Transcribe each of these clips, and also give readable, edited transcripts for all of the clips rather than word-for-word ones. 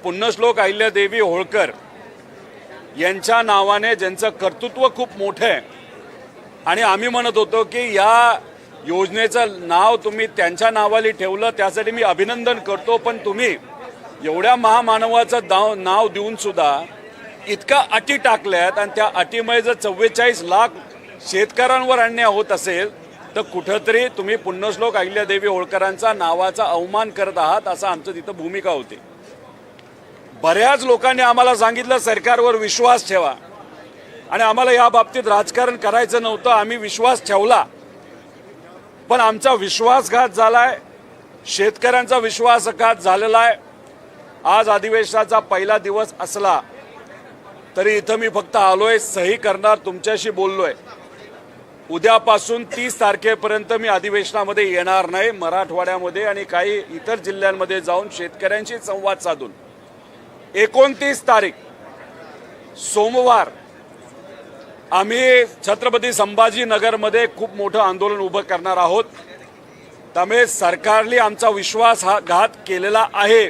पुण्यश्लोक अहिल्यादेवी होळकर यांच्या नावाने ज्यांचं कर्तृत्व खूप मोठं आहे आणि आम्ही म्हणत होतो की या योजनेचं नाव तुम्ही त्यांच्या नावाली ठेवलं त्यासाठी मी अभिनंदन करतो, पण तुम्ही एवढ्या महामानवाचं नाव देऊन सुद्धा इतका अटी टाकल्यात आणि त्या अटीमुळे जर 44 लाख शेतकऱ्यांवर अन्याय होत असेल तर कुठंतरी तुम्ही पुण्यश्लोक अहिल्यादेवी होळकरांचा नावाचा अवमान करत आहात असं आमचं तिथं भूमिका होती। बऱ्याच लोकांनी आम्हाला सांगितलं सरकारवर विश्वास ठेवा आणि आम्हाला या बाबतीत राजकारण करायचं नव्हतं, आम्ही विश्वास ठेवला पण आमचा विश्वासघात झालाय, शेतकऱ्यांचा विश्वासघात झालेला आहे। आज अधिवेशनाचा पहिला दिवस असला तरी इथं मी फक्त आलोय, सही करणार, तुमच्याशी बोललोय। उद्यापासून 30 तारखेपर्यंत मी अधिवेशनामध्ये येणार नाही, मराठवाड्यामध्ये आणि काही इतर जिल्ह्यांमध्ये जाऊन शेतकऱ्यांशी संवाद साधून 29 तारीख सोमवार आम्ही छत्रपती संभाजीनगरमध्ये खूप मोठं आंदोलन उभं करणार आहोत। त्यामुळे सरकारने आमचा विश्वासघात केलेला आहे,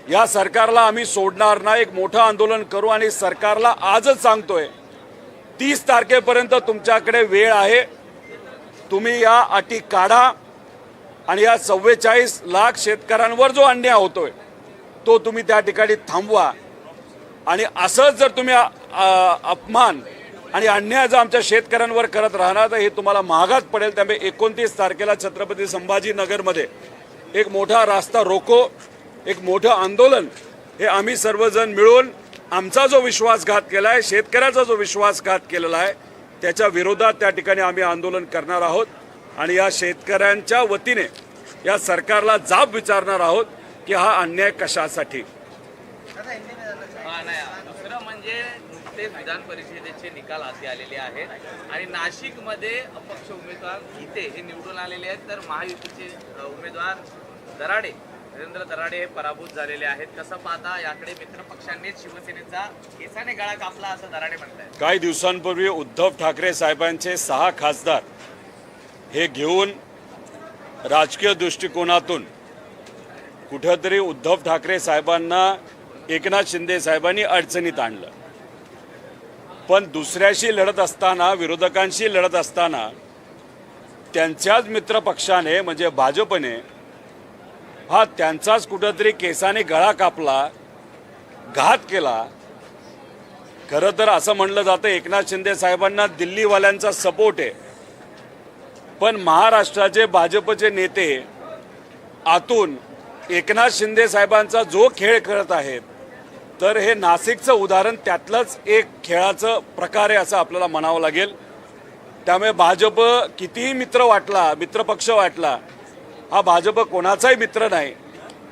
या सरकारला आम्ही सोडणार नाही, एक मोठं आंदोलन करू आणि सरकारला आजच सांगतोय 30 तारखेपर्यंत तुमच्याकडे वेळ आहे, तुम्ही या अटी काढा आणि या 44 लाख शेतकऱ्यांवर जो अन्याय होतोय तो तुम्ही त्या ठिकाणी थांबवा आणि असंच जर तुम्ही अपमान आणि अन्याय जर आमच्या शेतकऱ्यांवर करत राहणार तर हे तुम्हाला महागात पडेल। त्यामुळे 29 तारखेला छत्रपती संभाजीनगरमध्ये एक मोठा रास्ता रोको, एक मोठं आंदोलन हे आम्ही सर्वजण मिळून आमचा जो विश्वासघात केला आहे, शेतकऱ्याचा जो विश्वासघात केलेला आहे त्याच्या विरोधात त्या ठिकाणी आम्ही आंदोलन करणार आहोत आणि या शेतकऱ्यांच्या वतीने या सरकारला जाब विचारणार आहोत की हा अन्याय कशासाठी। दुसरं म्हणजे नुकतेच विधान परिषदेचे निकाल हाती आलेले आहेत आणि नाशिकमध्ये अपक्ष उमेदवार गीते हे निवडून आलेले आहेत, तर महायुतीचे उमेदवार दराडे नरेंद्र दराडे हे पराभूत झालेले आहेत। कसं पाहता याकडे? मित्र पक्षांनीच शिवसेनेचा केसाने गळा कापला असं दराडे म्हणतात। काही दिवसांपूर्वी उद्धव ठाकरे साहेबांचे 6 खासदार हे घेऊन राजकीय दृष्टिकोनातून कुठेतरी उद्धव ठाकरे साहेबांना एकनाथ शिंदे साहेबांनी अडचणीत आणलं, पण दुसऱ्याशी लढत असताना, विरोधकांशी लढत असताना त्यांच्याच मित्र पक्षाने म्हणजे भाजपने हा त्यांचाच कुठेतरी केसाने गळा कापला, घात केला। खरं तर असं म्हणलं जातं एकनाथ शिंदे साहेबांना दिल्लीवाल्यांचा सपोर्ट आहे, पण महाराष्ट्राचे भाजपचे नेते आतून एकनाथ शिंदे साहेबांचा जो खेळ करत आहेत तर हे नाशिकचं उदाहरण त्यातलंच एक खेळाचं प्रकार आहे असं आपल्याला म्हणावं लागेल। त्यामुळे भाजप कितीही मित्रपक्ष वाटला, हा भाजप कोणाचाही मित्र नाही,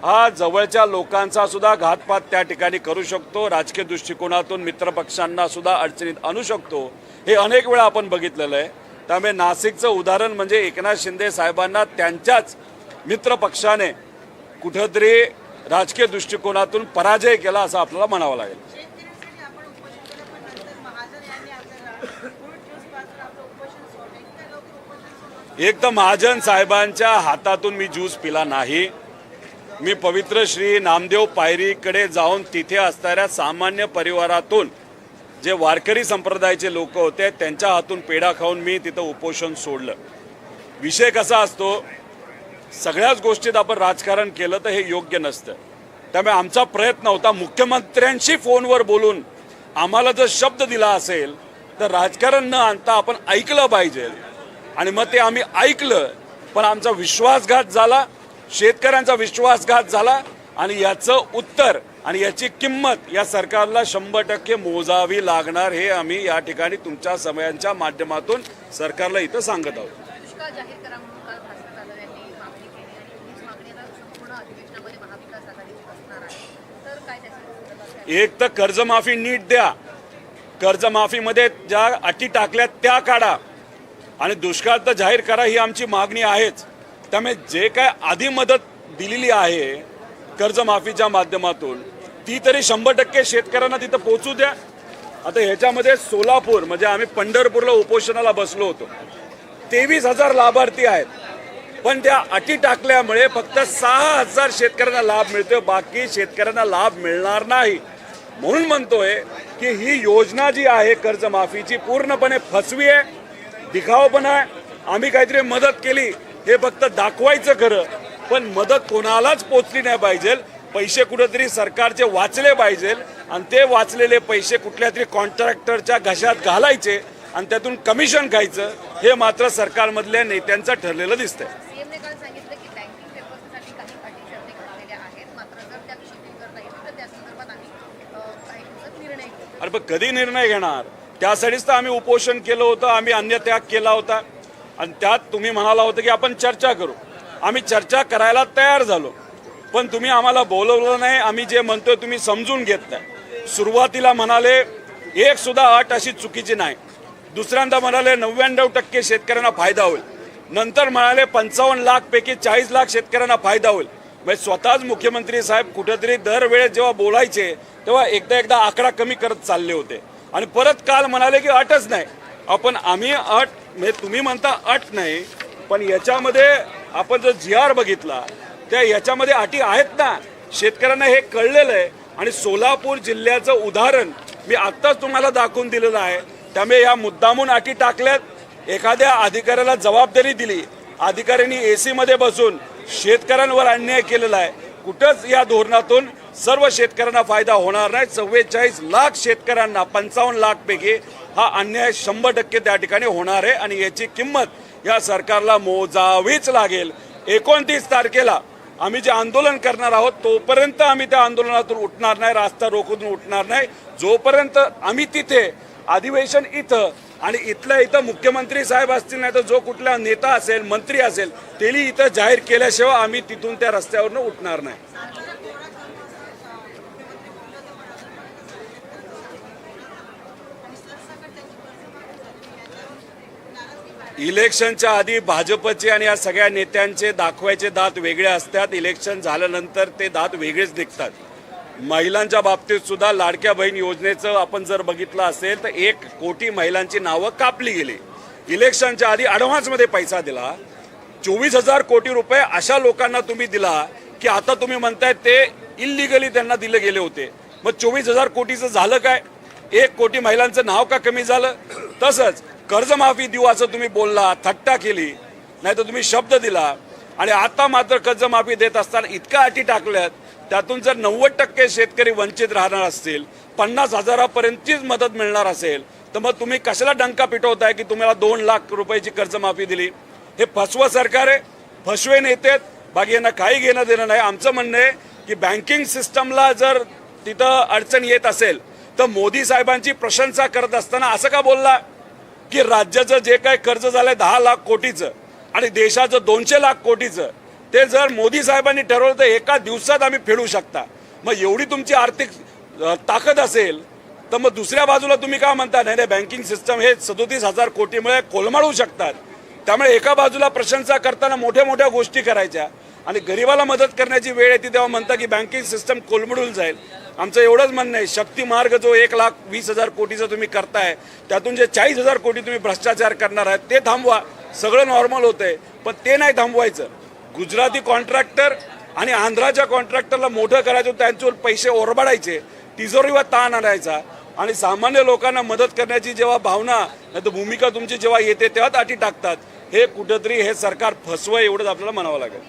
हा जवळच्या लोकांचा सुद्धा घातपात त्या ठिकाणी करू शकतो, राजकीय दृष्टिकोनातून मित्रपक्षांना सुद्धा अडचणीत आणू शकतो, हे अनेक वेळा आपण बघितलेलं आहे। त्यामुळे नाशिकचं उदाहरण म्हणजे एकनाथ शिंदे साहेबांना त्यांच्याच मित्रपक्षाने कुठेतरी राजकीय दृष्टिकोनातून पराजय केला असं आपल्याला म्हणावं लागेल। एक तर महाजन साहेबांच्या हातातून मी ज्यूस पिला नाही, मी पवित्र श्री नामदेव पायरीकडे जाऊन तिथे असणाऱ्या सामान्य परिवारातून जे वारकरी संप्रदायाचे लोक होते त्यांच्या हातून पेढा खाऊन मी तिथं उपोषण सोडलं। विषय कसा असतो, सगळ्याच गोष्टीत आपण राजकारण केलं तर हे योग्य नसतं। त्यामुळे आमचा प्रयत्न होता मुख्यमंत्र्यांशी फोनवर बोलून आम्हाला जर शब्द दिला असेल तर राजकारण न आणता आपण ऐकलं पाहिजे आणि मग ते आम्ही ऐकलं, पण आमचा विश्वासघात झाला, शेतकऱ्यांचा विश्वासघात झाला आणि याचं उत्तर आणि याची किंमत या सरकारला 100% मोजावी लागणार, हे आम्ही या ठिकाणी तुमच्या समयांच्या माध्यमातून सरकारला इथं सांगत आहोत। एक तर कर्जमाफी नीट द्या, कर्जमाफीमध्ये ज्या अटी टाकल्या त्या काढा आणि दुष्काळ तर जाहीर करा, ही आमची मागणी आहेच। त्यामुळे जे काय आधी मदत दिलेली आहे कर्जमाफीच्या माध्यमातून ती तरी 100% शेतकऱ्यांना तिथं पोहोचू द्या। आता ह्याच्यामध्ये सोलापूर म्हणजे आम्ही पंढरपूरला उपोषणाला बसलो होतो, 23,000 लाभार्थी आहेत पण त्या अटी टाकल्यामुळे फक्त 6,000 शेतकऱ्यांना लाभ मिळतोय, बाकी शेतकऱ्यांना लाभ मिळणार नाही. म्हणून म्हणतोय की ही योजना जी आहे कर्जमाफीची पूर्णपणे फसवी आहे, दिखावपणा आहे. आम्ही काहीतरी मदत केली हे फक्त दाखवायचं खरं, पण मदत कोणालाच पोचली नाही पाहिजे. पैसे कुठेतरी सरकारचे वाचले पाहिजे आणि ते वाचलेले पैसे कुठल्या तरी कॉन्ट्रॅक्टरच्या घशात घालायचे आणि त्यातून कमिशन खायचं, हे मात्र सरकारमधल्या नेत्यांचं ठरलेलं दिसतंय. सीएमने काल सांगितलं की बँकिंग पेपर्ससाठी काही अटी शर्ती घातलेल्या आहेत, मात्र जर त्या शिथिल करता येतील तर त्या संदर्भात आम्ही काही दिवसात निर्णय घेऊ. अरे पण कधी निर्णय घेणार? त्यासाठीच तर आम्ही उपोषण केलं होतं, आम्ही अन्नत्याग केला होता आणि त्यात तुम्ही म्हणाला होतं की आपण चर्चा करू. आम्ही चर्चा करायला तयार झालो, पण तुम्ही आम्हाला बोलवलं नाही. आम्ही जे म्हणतोय तुम्ही समजून घेत नाही. सुरुवातीला म्हणाले एक सुद्धा अट अशी चुकीची नाही, दुसऱ्यांदा म्हणाले 99% शेतकऱ्यांना फायदा होईल, नंतर म्हणाले 55 लाख पैकी 40 लाख शेतकऱ्यांना फायदा होईल. म्हणजे स्वतःच मुख्यमंत्री साहेब कुठेतरी दरवेळेस जेव्हा बोलायचे तेव्हा एकदा आकडा कमी करत चालले होते आणि परत काल म्हणाले की अटच नाही. आम्ही अट म्हणजे तुम्ही म्हणता अट नाही, पण याच्यामध्ये आपण जर GR बघितला त्या याच्यामध्ये अटी आहेत ना. शेतकऱ्यांना हे कळलेलं आहे आणि सोलापूर जिल्ह्याचं उदाहरण मी आत्ताच तुम्हाला दाखवून दिलेलं आहे. त्यामुळे या मुद्दामून अटी टाकल्यात, एखाद्या अधिकाऱ्याला जबाबदारी दिली, अधिकाऱ्यांनी AC मध्ये बसून शेतकऱ्यांवर अन्याय केलेला आहे. कुठंच या धोरणातून सर्व शेतकऱ्यांना फायदा होणार नाही. 44 लाख शेतकऱ्यांना 55 लाख पैकी हा अन्याय 100% त्या ठिकाणी होणार आहे आणि याची किंमत या सरकारला मोजावीच लागेल. 29 तारखेला आम्ही जे आंदोलन करणार आहोत तोपर्यंत आम्ही त्या आंदोलनातून उठणार नाही, रास्ता रोखून उठणार नाही, जोपर्यंत आम्ही तिथे अधिवेशन इथं आणि इथल्या इथं मुख्यमंत्री साहेब असतील नाही तर जो कुठला नेता असेल, मंत्री असेल, तेही इथं जाहीर केल्याशिवाय आम्ही तिथून त्या रस्त्यावरनं उठणार नाही. इलेक्शनच्या आधी भाजपचे आणि या सगळ्या नेत्यांचे दाखवायचे दात वेगळे असतात, इलेक्शन झाल्यानंतर ते दात वेगळेच निघतात. महिलांच्या बाबतीत सुद्धा लाडक्या बहीण योजनेचं आपण जर बघितलं असेल तर 1 कोटी महिलांची नावं कापली गेली. इलेक्शनच्या आधी ॲडव्हान्समध्ये पैसा दिला, 24,000 कोटी रुपये अशा लोकांना तुम्ही दिला की आता तुम्ही म्हणताय ते इल्लिगली त्यांना दिले गेले होते. मग 24,000 कोटीचं झालं काय? 1 कोटी महिलांचं नाव का कमी झालं? तसंच कर्जमाफी देऊ असं तुम्ही बोलला, थट्टा केली, नाही तर तुम्ही शब्द दिला आणि आता मात्र कर्जमाफी देत असताना इतक्या अटी टाकल्यात, त्यातून जर 90% शेतकरी वंचित राहणार असतील, 50,000पर्यंतचीच मदत मिळणार असेल, तर मग तुम्ही कशाला डंका पिटवताय की तुम्हाला 2 लाख रुपयाची कर्जमाफी दिली? हे फसवं सरकार आहे, फसवे नेते, बाकी यांना काही घेणं देणं नाही. आमचं म्हणणं आहे की बँकिंग सिस्टमला जर तिथं अडचण येत असेल तर मोदी साहेबांची प्रशंसा करत असताना असं का बोलला की राज्याचं जे काही कर्ज झालंय 10 लाख कोटीचं आणि देशाचं 200 लाख कोटीचं, ते जर मोदी साहेबांनी ठरवलं तर एका दिवसात आम्ही फेडू शकता. मग एवढी तुमची आर्थिक ताकद असेल तर मग दुसऱ्या बाजूला तुम्ही काय म्हणता नाही बँकिंग सिस्टम हे 37,000 कोटीमुळे कोलमाडू शकतात. त्यामुळे एका बाजूला प्रशंसा करताना मोठ्या मोठ्या गोष्टी करायच्या आणि गरिबाला मदत करण्याची वेळ येते तेव्हा म्हणता की बँकिंग सिस्टम कोलमडून जाईल. आमचं एवढंच म्हणणं आहे, शक्ती मार्ग जो 1,20,000 कोटीचा तुम्ही करताय त्यातून जे 40,000 कोटी तुम्ही भ्रष्टाचार करणार आहात ते थांबवा, सगळं नॉर्मल होतंय. पण ते नाही थांबवायचं. गुजराती कॉन्ट्रॅक्टर आणि आंध्राच्या कॉन्ट्रॅक्टरला मोठं करायचं, त्यांच्यावर पैसे ओरबाडायचे, तिजोरीवर ताण आणायचा आणि सामान्य लोकांना मदत करण्याची जेव्हा भावना नाही तर भूमिका तुमची जेव्हा येते तेव्हाच अटी टाकतात. हे कुठंतरी हे सरकार फसवं एवढंच आपल्याला म्हणावं लागेल.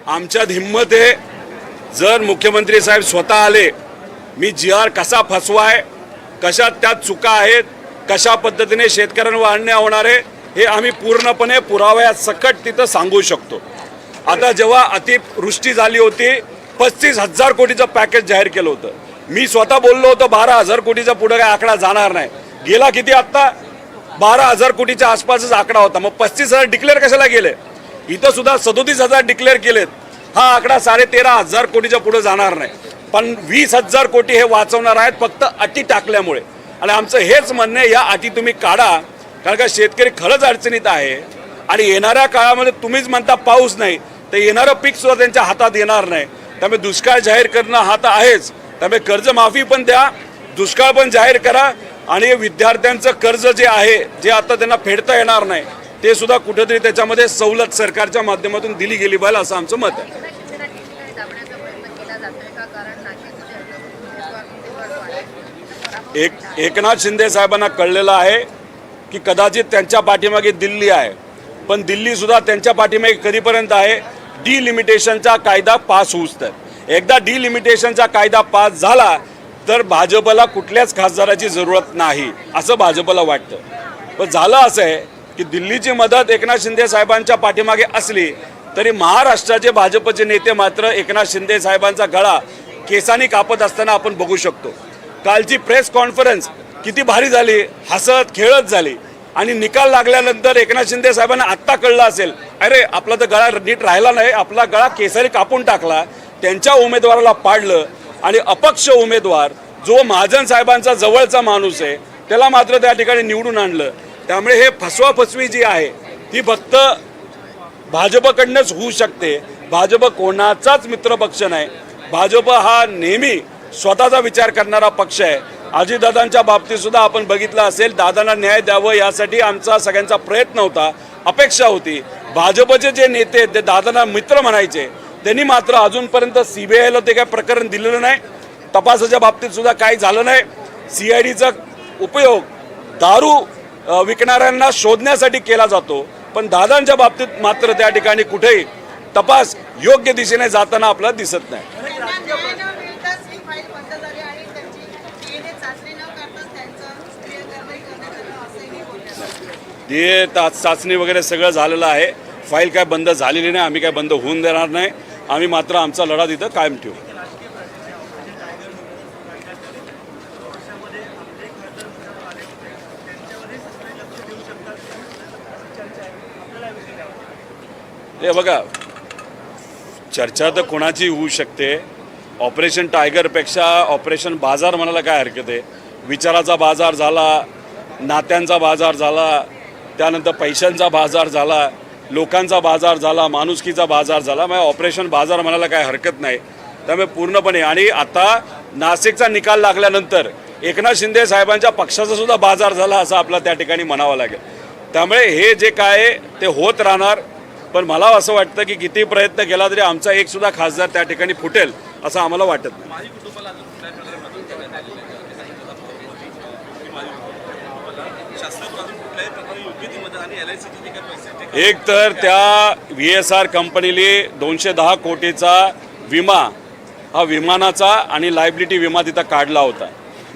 आमच्यात हिंमत आहे, जर मुख्यमंत्री साहेब स्वतः आले, मी GR कसा फसवाय, कशात त्यात चुका आहेत, कशा पद्धतीने शेतकऱ्यांवर अन्याय होणार आहे हे आम्ही पूर्णपणे पुराव्यात सकट तिथं सांगू शकतो. आता जेव्हा अतिवृष्टी झाली होती 35,000 कोटीचं पॅकेज जाहीर केलं होतं. मी स्वतः बोललो होतो 12,000 कोटीचा पुढे काय आकडा जाणार नाही. गेला किती? आत्ता 12,000 कोटीच्या आसपासच आकडा होता. मग 35,000 डिक्लेअर कशाला गेले? इथं सुद्धा 37,000 डिक्लेअर केलेत. हा आकडा 13,500 कोटीच्या पुढे जाणार नाही, पण 20,000 कोटी हे वाचवणार आहेत फक्त अटी टाकल्यामुळे. आणि आमचं हेच म्हणणं आहे, या अटी तुम्ही काढा, कारण का शेतकरी खरंच अडचणीत आहे आणि येणाऱ्या काळामध्ये तुम्हीच म्हणता पाऊस नाही तर येणारं पीक सुद्धा त्यांच्या हातात येणार नाही. त्यामुळे दुष्काळ जाहीर करणं हा तर आहेच, त्यामुळे कर्जमाफी पण द्या, दुष्काळ पण जाहीर करा आणि विद्यार्थ्यांचं कर्ज जे आहे जे आता त्यांना फेडता येणार नाही ते सुद्धा कुठेतरी त्याच्यामध्ये सवलत सरकारच्या माध्यमातून दिली गेली पाहिजे असं आमचं मत आहे. एकनाथ शिंदेंना ठिकठिकाणी दाबण्याचा प्रयत्न केला जातोय का? कारण नाशिकमध्ये एकनाथ शिंदे साहेबांना कळलेलं आहे की कदाचित त्यांच्या पाठीमागे दिल्ली आहे, पण दिल्ली सुद्धा त्यांच्या पाठीमागे कधीपर्यंत आहे? डिलिमिटेशनचा कायदा पास होऊच तर. एकदा डिलिमिटेशनचा कायदा पास झाला तर भाजपला कुठल्याच खासदाराची जरूरत नाही असं भाजपला वाटतं. पण झालं असं आहे की दिल्लीची मदत एकनाथ शिंदे साहेबांच्या पाठीमागे असली तरी महाराष्ट्राचे भाजपचे नेते मात्र एकनाथ शिंदे साहेबांचा गळा केसांनी कापत असताना आपण बघू शकतो. कालची प्रेस कॉन्फरन्स किती भारी झाली, हसत खेळत झाली आणि निकाल लागल्यानंतर एकनाथ शिंदे साहेबांना आत्ता कळलं असेल, अरे आपला तर गळा नीट राहिला नाही, आपला गळा केसारी कापून टाकला, त्यांच्या उमेदवाराला पाडलं आणि अपक्ष उमेदवार जो महाजन साहेबांचा जवळचा माणूस आहे त्याला मात्र त्या ठिकाणी निवडून आणलं. त्यामुळे हे फसवाफसवी जी आहे ती फक्त भाजपकडनंच होऊ शकते. भाजप कोणाचाच मित्रपक्ष नाही. भाजप हा नेहमी स्वतःचा विचार करणारा पक्ष आहे. अजितदादांच्या बाबतीत सुद्धा आपण बघितलं असेल, दादांना न्याय द्यावं यासाठी आमचा सगळ्यांचा प्रयत्न होता, अपेक्षा होती. भाजपचे जे नेते ते दादांना मित्र म्हणायचे, त्यांनी मात्र अजूनपर्यंत CBIला ते काय प्रकरण दिलेलं नाही. तपासाच्या बाबतीत सुद्धा काही झालं नाही. CIDचा उपयोग दारू विकणाऱ्यांना शोधण्यासाठी केला जातो, पण दादांच्या बाबतीत मात्र त्या ठिकाणी कुठेही तपास योग्य दिशेने जाताना आपल्याला दिसत नाही. चाचणी वगैरे सगळं झालेलं आहे. फाईल काय बंद झालेली नाही, आम्ही काय बंद होऊन देणार नाही. आम्ही मात्र आमचा लढा तिथं कायम ठेवू. हे बघा, चर्चा तर कोणाची होऊ शकते. ऑपरेशन टायगरपेक्षा ऑपरेशन बाजार म्हणायला काय हरकत आहे. विचाराचा बाजार झाला, नात्यांचा बाजार झाला, त्यानंतर पैशांचा बाजार झाला, लोकांचा बाजार झाला, माणुसकीचा बाजार झाला. मग ऑपरेशन बाजार म्हणायला काय हरकत नाही. त्यामुळे पूर्णपणे आणि आता नाशिकचा निकाल लागल्यानंतर एकनाथ शिंदे साहेबांच्या पक्षाचा सुद्धा बाजार झाला असं आपला त्या ठिकाणी म्हणावं लागेल. त्यामुळे हे जे काय ते होत राहणार. पण मला असं वाटतं की किती प्रयत्न केला तरी आमचा एक सुद्धा खासदार त्या ठिकाणी फुटेल असं आम्हाला वाटत नाही. एक तर त्या VSR कंपनीने 210 कोटीचा विमा हा विमानाचा आणि लायबिलिटी विमा तिथं काढला होता.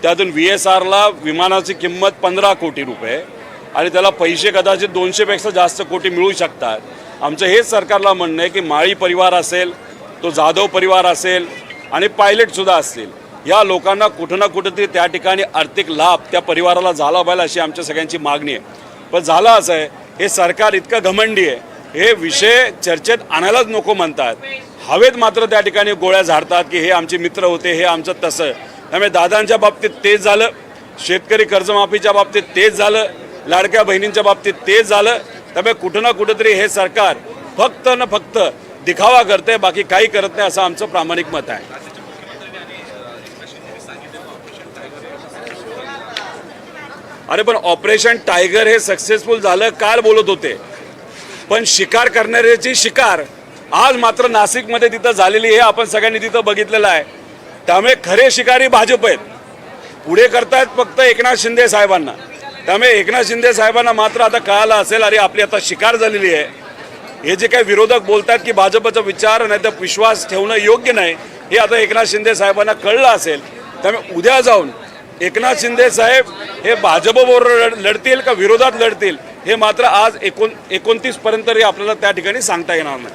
त्यातून VSRला विमानाची किंमत 15 कोटी रुपये आणि त्याला पैसे कदाचित 200पेक्षा जास्त कोटी मिळू शकतात. आमचं हेच सरकारला म्हणणं आहे की माळी परिवार असेल, तो जाधव परिवार असेल आणि पायलटसुद्धा असतील, या लोकांना कुठं ना कुठंतरी त्या ठिकाणी आर्थिक लाभ त्या परिवाराला झाला पाहिजे अशी आमच्या सगळ्यांची मागणी आहे. पण झालं असं आहे, हे सरकार इतकं घमंडी आहे, हे विषय चर्चेत आणायलाच नको म्हणतात, हवेत मात्र त्या ठिकाणी गोळ्या झाडतात की हे आमचे मित्र होते, हे आमचं तसं. त्यामुळे दादांच्या बाबतीत तेच झालं, शेतकरी कर्जमाफीच्या बाबतीत तेच झालं, लाडक्या बहिणींच्या बाबतीत तेच झालं. त्यामुळे कुठं ना कुठंतरी हे सरकार फक्त न फक्त दिखावा करते, बाकी काही करत नाही असं आमचं प्रामाणिक मत आहे. अरे पण ऑपरेशन टायगर हे सक्सेसफुल झालं काल बोलत होते, पण शिकार करणाऱ्याची शिकार आज मात्र नाशिकमध्ये तिथं झालेली हे आपण सगळ्यांनी तिथं बघितलेलं आहे. त्यामुळे खरे शिकारी भाजप आहेत, पुढे करतायत फक्त एकनाथ शिंदे साहेबांना. त्यामुळे एकनाथ शिंदे साहेबांना मात्र आता कळालं असेल, अरे आपली आता शिकार झालेली आहे. हे जे काही विरोधक बोलतात की भाजपचा विचार नाही तर विश्वास ठेवणं योग्य नाही, हे आता एकनाथ शिंदे साहेबांना कळलं असेल. त्यामुळे उद्या जाऊन एकनाथ शिंदे साहेब हे भाजपबरोबर लढतील का विरोधात लढतील हे मात्र आज 29 पर्यंत आपल्याला त्या ठिकाणी सांगता येणार नाही.